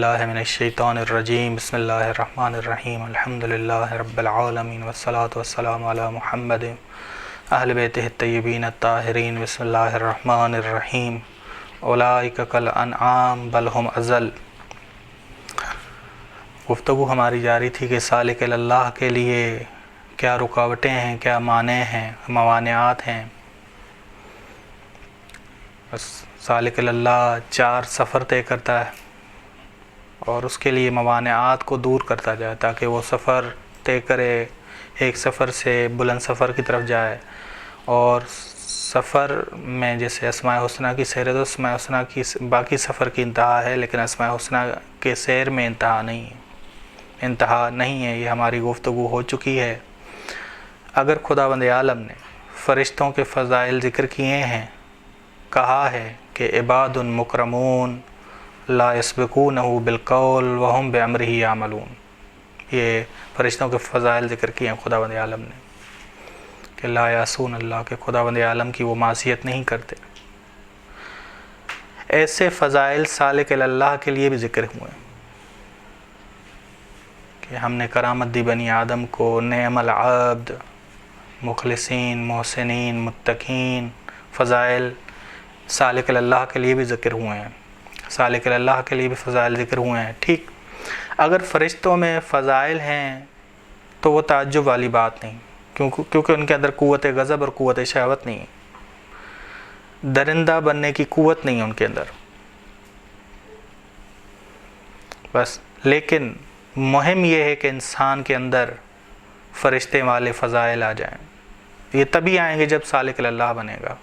اللہ من الشیطان الرجیم بسم اللہ الرحمن الرحیم الحمدللہ رب العالمین والصلاة والسلام علی محمد اہل بیتہ الطیبین الطاہرین بسم اللہ الرحمن الرحیم اولئک کالانعام بل ہم اضل۔ گفتگو ہماری جاری تھی کہ سالک اللہ کے لیے کیا رکاوٹیں ہیں، کیا مانع ہیں، موانعات ہیں۔ سالک اللہ 4 سفر طے کرتا ہے اور اس کے لیے موانعات کو دور کرتا جائے تاکہ وہ سفر طے کرے، ایک سفر سے بلند سفر کی طرف جائے۔ اور سفر میں جیسے اسماء حسنہ کی سیر ہے تو اسماء حسنہ کی باقی سفر کی انتہا ہے، لیکن اسماء حسنہ کے سیر میں انتہا نہیں ہے۔ یہ ہماری گفتگو ہو چکی ہے۔ اگر خداوند عالم نے فرشتوں کے فضائل ذکر کیے ہیں، کہا ہے کہ عباد مکرمون لا یسبقونہ بالقول وہم بامرہ یعملون، یہ فرشتوں کے فضائل ذکر کیے ہیں خداوند عالم نے کہ لا یعصون اللہ، کہ خداوند عالم کی وہ معصیت نہیں کرتے۔ ایسے فضائل سالک اللہ کے لیے بھی ذکر ہوئے کہ ہم نے کرامت دی بنی آدم کو، نعم العبد، مخلصین، محسنین، متقین، فضائل سالک اللہ کے لیے بھی ذکر ہوئے ہیں، سالک اللہ کے لیے بھی فضائل ذکر ہوئے ہیں۔ ٹھیک، اگر فرشتوں میں فضائل ہیں تو وہ تعجب والی بات نہیں، کیونکہ ان کے اندر قوت غضب اور قوت شہوت نہیں ہے، درندہ بننے کی قوت نہیں ہے ان کے اندر بس۔ لیکن مہم یہ ہے کہ انسان کے اندر فرشتے والے فضائل آ جائیں۔ یہ تبھی آئیں گے جب سالک اللہ بنے گا۔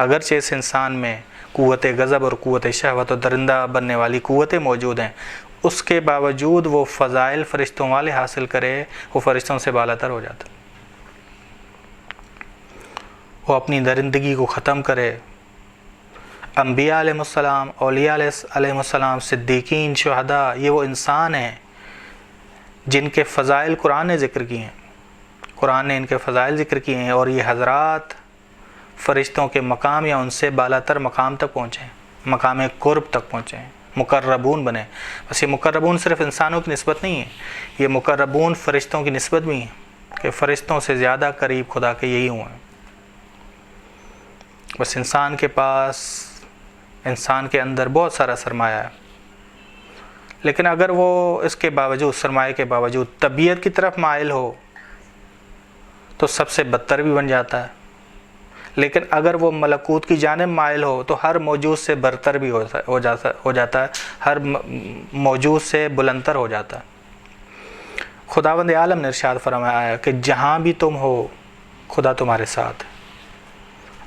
اگرچہ اس انسان میں قوت غضب اور قوت شہوت اور درندہ بننے والی قوتیں موجود ہیں، اس کے باوجود وہ فضائل فرشتوں والے حاصل کرے، وہ فرشتوں سے بالاتر ہو جاتا، وہ اپنی درندگی کو ختم کرے۔ انبیاء علیہ السلام، اولیاء علیہ السلام، صدیقین، شہداء، یہ وہ انسان ہیں جن کے فضائل قرآن نے ذکر کیے ہیں، قرآن نے ان کے فضائل ذکر کیے ہیں، اور یہ حضرات فرشتوں کے مقام یا ان سے بالاتر مقام تک پہنچے، مقام قرب تک پہنچے، مقربون بنے۔ بس یہ مقربون صرف انسانوں کی نسبت نہیں ہے، یہ مقربون فرشتوں کی نسبت بھی ہیں کہ فرشتوں سے زیادہ قریب خدا کے یہی ہوئے ہیں۔ بس انسان کے پاس، انسان کے اندر بہت سارا سرمایہ ہے، لیکن اگر وہ اس کے باوجود، سرمایہ کے باوجود طبیعت کی طرف مائل ہو تو سب سے بدتر بھی بن جاتا ہے، لیکن اگر وہ ملکوت کی جانب مائل ہو تو ہر موجود سے برتر بھی ہو جاتا ہے، ہر موجود سے بلندتر ہو جاتا ہے۔ خداوند عالم نے ارشاد فرمایا کہ جہاں بھی تم ہو خدا تمہارے ساتھ ہے،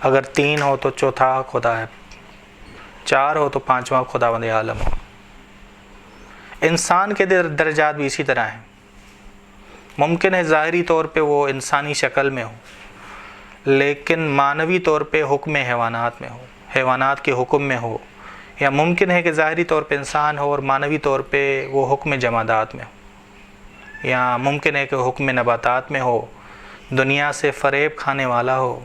اگر 3 ہو تو چوتھا خدا ہے، 4 ہو تو 5واں خداوند عالم ہو۔ انسان کے درجات بھی اسی طرح ہیں۔ ممکن ہے ظاہری طور پہ وہ انسانی شکل میں ہو، لیکن معنوی طور پہ حکم حیوانات میں ہو، حیوانات کے حکم میں ہو، یا ممکن ہے کہ ظاہری طور پہ انسان ہو اور معنوی طور پہ وہ حکم جمادات میں ہو، یا ممکن ہے کہ حکم نباتات میں ہو، دنیا سے فریب کھانے والا ہو،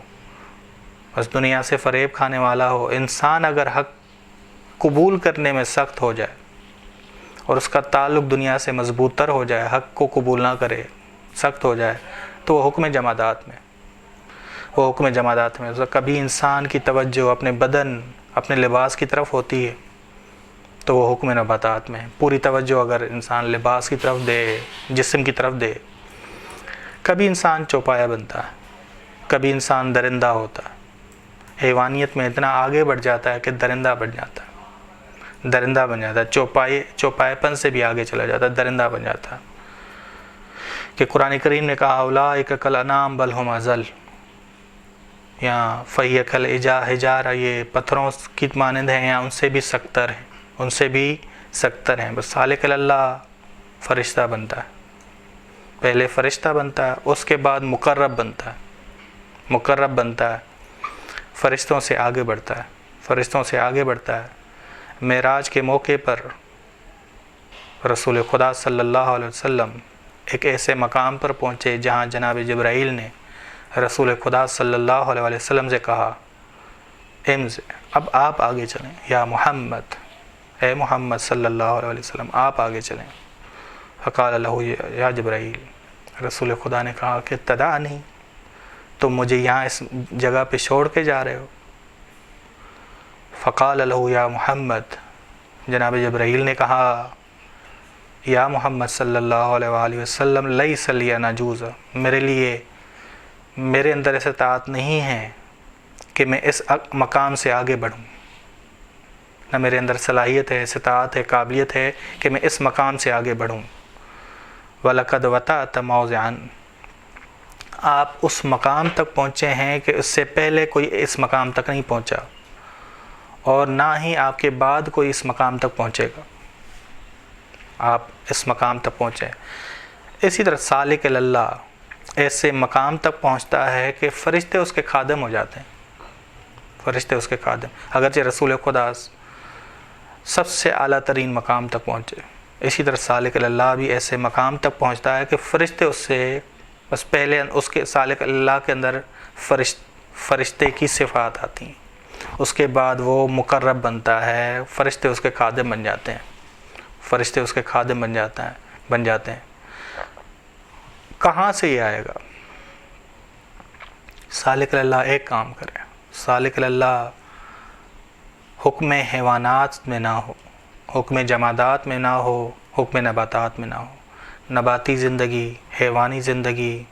بس دنیا سے فریب کھانے والا ہو۔ انسان اگر حق قبول کرنے میں سخت ہو جائے اور اس کا تعلق دنیا سے مضبوط تر ہو جائے، حق کو قبول نہ کرے، سخت ہو جائے، تو وہ حکم جمادات میں، وہ حکم جمادات میں کبھی انسان کی توجہ اپنے بدن، اپنے لباس کی طرف ہوتی ہے تو وہ حکم نباتات میں۔ پوری توجہ اگر انسان لباس کی طرف دے، جسم کی طرف دے، کبھی انسان چوپایا بنتا ہے، کبھی انسان درندہ ہوتا ہے، حیوانیت میں اتنا آگے بڑھ جاتا ہے کہ درندہ بن جاتا ہے، درندہ بن جاتا ہے، چوپائے پن سے بھی آگے چلا جاتا ہے، درندہ بن جاتا ہے۔ کہ قرآن کریم نے کہا اولئک کالانعام بل ہم اضل، یا فہی کالحجارہ، یہ پتھروں کی مانند ہیں یا ان سے بھی سختر ہیں، ان سے بھی سختر ہیں۔ بس سالک اللہ فرشتہ بنتا ہے، پہلے فرشتہ بنتا ہے، اس کے بعد مقرب بنتا ہے، مقرب بنتا ہے، فرشتوں سے آگے بڑھتا ہے، فرشتوں سے آگے بڑھتا ہے۔ معراج کے موقع پر رسول خدا صلی اللہ علیہ وسلم ایک ایسے مقام پر پہنچے جہاں جناب جبرائیل نے رسول خدا صلی اللہ علیہ وسلم سے کہا امز، اب آپ آگے چلیں، یا محمد، اے محمد صلی اللہ علیہ وسلم آپ آگے چلیں۔ فقال لہ یا جبرائیل، رسول خدا نے کہا کہ تدعنی، تم مجھے یہاں اس جگہ پہ چھوڑ کے جا رہے ہو؟ فقال لہ یا محمد، جناب جبرائیل نے کہا یا محمد صلی اللہ علیہ وآلہ وسلم لیس لی نجوز، میرے اندر استطاعت نہیں ہے کہ میں اس مقام سے آگے بڑھوں، نہ میرے اندر صلاحیت ہے، استطاعت ہے، قابلیت ہے کہ میں اس مقام سے آگے بڑھوں۔ وَلَقَدْ وَطَأْتَ مَوْضِعًا، آپ اس مقام تک پہنچے ہیں کہ اس سے پہلے کوئی اس مقام تک نہیں پہنچا، اور نہ ہی آپ کے بعد کوئی اس مقام تک پہنچے گا، آپ اس مقام تک پہنچے۔ اسی طرح سالک اللہ ایسے مقام تک پہنچتا ہے کہ فرشتے اس کے خادم ہو جاتے ہیں، فرشتے اس کے خادم، اگرچہ رسول خدا سب سے اعلیٰ ترین مقام تک پہنچے، اسی طرح سالک اللہ بھی ایسے مقام تک پہنچتا ہے کہ فرشتے اس سے بس پہلے اس کے سالک اللہ کے اندر فرشتے کی صفات آتی ہیں، اس کے بعد وہ مقرب بنتا ہے، فرشتے اس کے خادم بن جاتے ہیں، فرشتے اس کے خادم بن جاتے ہیں۔ کہاں سے یہ آئے گا؟ سالک اللہ ایک کام کرے، سالک اللہ حکم حیوانات میں نہ ہو، حکم جمادات میں نہ ہو، حکم نباتات میں نہ ہو، نباتی زندگی، حیوانی زندگی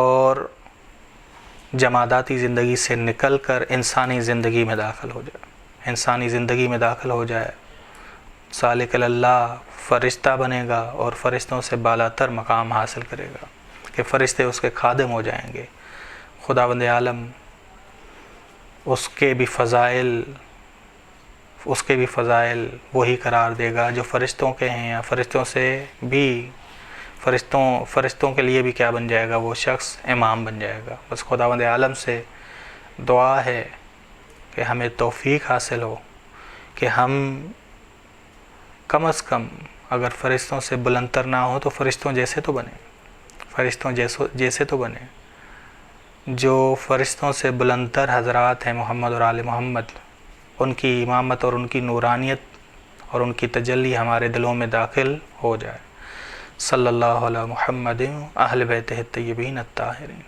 اور جماداتی زندگی سے نکل کر انسانی زندگی میں داخل ہو جائے، انسانی زندگی میں داخل ہو جائے، سالک اللہ فرشتہ بنے گا اور فرشتوں سے بالاتر مقام حاصل کرے گا کہ فرشتے اس کے خادم ہو جائیں گے۔ خداوند عالم اس کے بھی فضائل وہی قرار دے گا جو فرشتوں کے ہیں، یا فرشتوں سے بھی فرشتوں کے لیے بھی کیا بن جائے گا؟ وہ شخص امام بن جائے گا۔ بس خداوند عالم سے دعا ہے کہ ہمیں توفیق حاصل ہو کہ ہم کم از کم اگر فرشتوں سے بلندتر نہ ہو تو فرشتوں جیسے تو بنے، فرشتوں جیسے تو بنے۔ جو فرشتوں سے بلندتر حضرات ہیں محمد اور آل محمد، ان کی امامت اور ان کی نورانیت اور ان کی تجلی ہمارے دلوں میں داخل ہو جائے۔ صلی اللہ علی محمد اہل بیتہ الطیبین الطاہرین۔